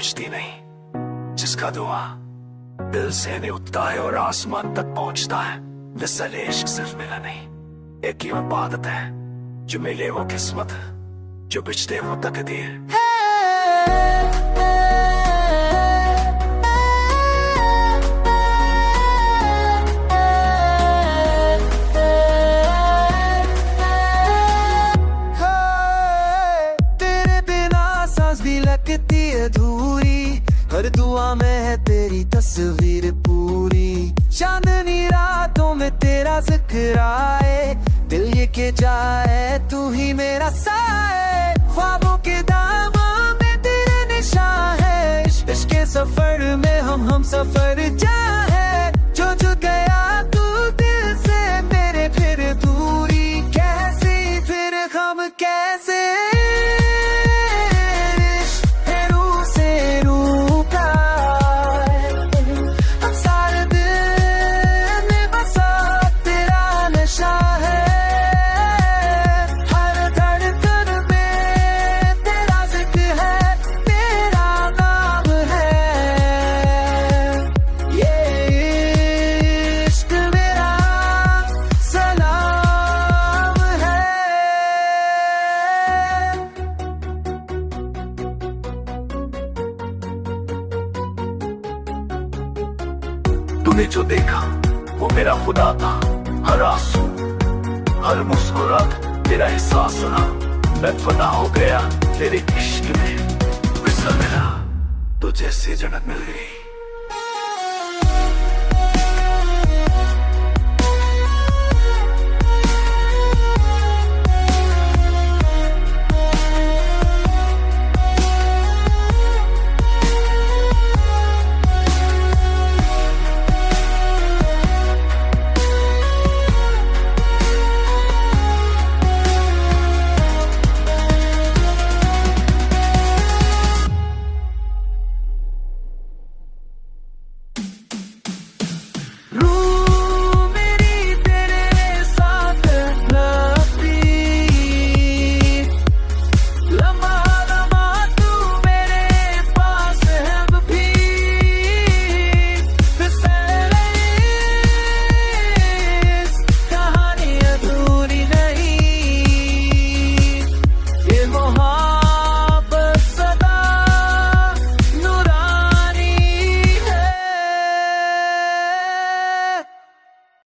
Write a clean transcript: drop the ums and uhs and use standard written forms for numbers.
पूछती नहीं, जिसका धुआं दिल से नहीं उठता है और आसमान तक पहुंचता है। दरअसल इश्क सिर्फ मिला नहीं, एक ही इबादत है, जो मिले वो किस्मत, जो बिछते वो तकदीर। लगती अधूरी, हर दुआ में है तेरी तस्वीर पूरी। चांदनी रातों में तेरा जिक्र आए, दिल ये के जाए तू ही मेरा साए। ख्वाबों के दामों में तेरे निशान है, इश्क के सफर में हम सफर जाए। जो जुड़ गया तू दिल से मेरे, फिर दूरी कैसी, फिर हम कैसे। तूने जो देखा वो मेरा खुदा था, हर आंसू हर मुस्कुराहट तेरा एहसास सुना। मैं फना हो गया तेरे इश्क में, फिसल मिला तो जैसे जन्नत मिल गई।